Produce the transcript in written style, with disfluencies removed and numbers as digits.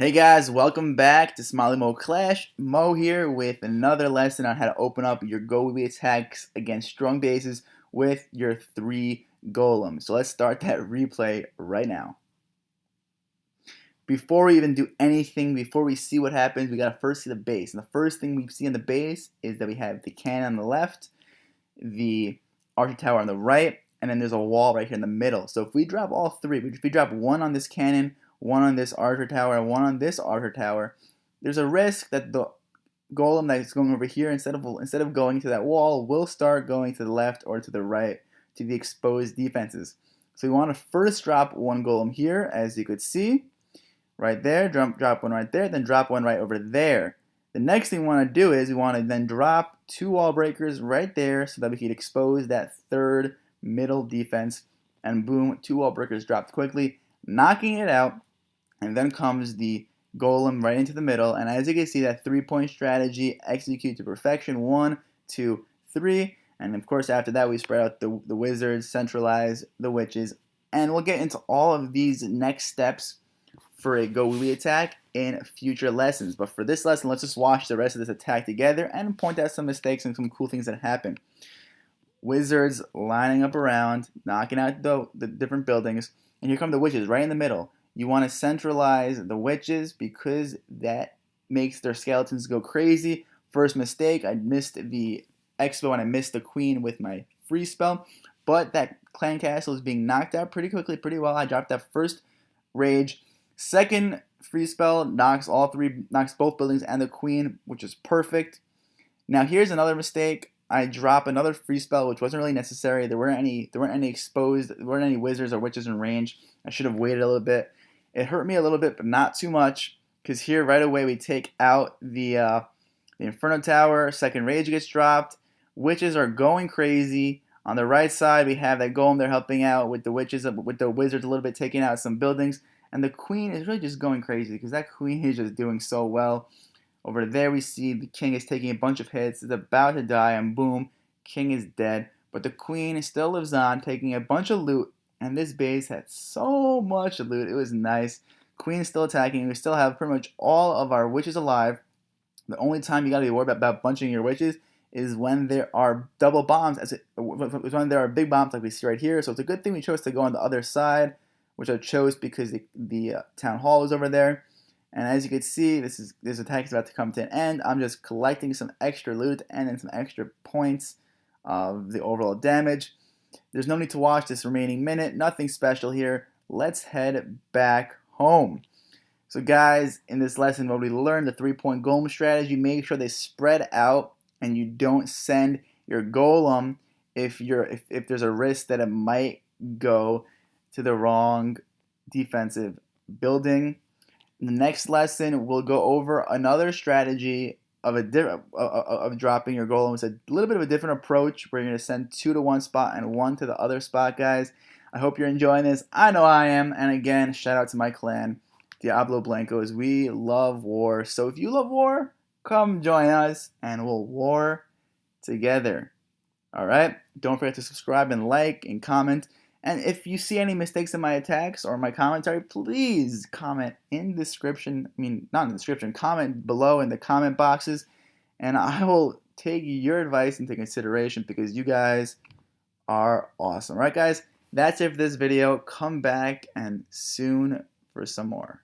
Hey guys, welcome back to Smiley Mo Clash. Mo here with another lesson on how to open up your GoWiWi attacks against strong bases with your 3 golems. So let's start that replay right now. Before we even do anything, before we see what happens, we gotta first see the base. And the first thing we see in the base is that we have the cannon on the left, the archer tower on the right, and then there's a wall right here in the middle. So if we drop all 3, if we drop 1 on this cannon, 1 on this archer tower, and 1 on this archer tower, there's a risk that the golem that's going over here, instead of going to that wall, will start going to the left or to the right to the exposed defenses. So we want to first drop 1 golem here, as you could see, right there, drop 1 right there, then drop 1 right over there. The next thing we want to do is we want to then drop 2 wall breakers right there so that we can expose that third middle defense, and boom, 2 wall breakers dropped quickly, knocking it out. And then comes the golem right into the middle, and as you can see, that 3-point strategy execute to perfection. 1, 2, 3, and of course after that we spread out the wizards, centralize the witches, and we'll get into all of these next steps for a GoWiWi attack in future lessons. But for this lesson, let's just watch the rest of this attack together and point out some mistakes and some cool things that happen. Wizards lining up around, knocking out the different buildings, and here come the witches right in the middle. You want to centralize the witches because that makes their skeletons go crazy. First mistake, I missed the expo and I missed the queen with my free spell, but that clan castle is being knocked out pretty quickly, pretty well. I dropped that first rage. Second free spell knocks both buildings and the queen, which is perfect. Now here's another mistake. I drop another free spell, which wasn't really necessary. There weren't any wizards or witches in range. I should have waited a little bit. It hurt me a little bit, but not too much, because here right away we take out the Inferno Tower. Second rage gets dropped. Witches are going crazy. On the right side we have that golem. They're helping out with the witches, with the wizards a little bit, taking out some buildings. And the queen is really just going crazy because that queen is just doing so well. Over there we see the king is taking a bunch of hits, is about to die, and boom, king is dead. But the queen still lives on, taking a bunch of loot, and this base had so much loot. It was nice. Queen is still attacking. We still have pretty much all of our witches alive. The only time you gotta be worried about bunching your witches is when there are double bombs, when there are big bombs like we see right here. So it's a good thing we chose to go on the other side, which I chose because the town hall was over there. And as you can see, this attack is about to come to an end. I'm just collecting some extra loot and then some extra points of the overall damage. There's no need to watch this remaining minute. Nothing special here. Let's head back home. So guys, in this lesson, what we learned, the 3-point golem strategy, make sure they spread out and you don't send your golem if there's a risk that it might go to the wrong defensive building. In the next lesson, we'll go over another strategy of dropping your golem. It's a little bit of a different approach where you're going to send 2 to one spot and 1 to the other spot, guys. I hope you're enjoying this. I know I am. And again, shout out to my clan, Diablo Blancos. We love war. So if you love war, come join us and we'll war together. All right? Don't forget to subscribe and like and comment. And if you see any mistakes in my attacks or my commentary, please comment in the description. I mean, not in the description. Comment below in the comment boxes. And I will take your advice into consideration because you guys are awesome. All right, guys? That's it for this video. Come back and soon for some more.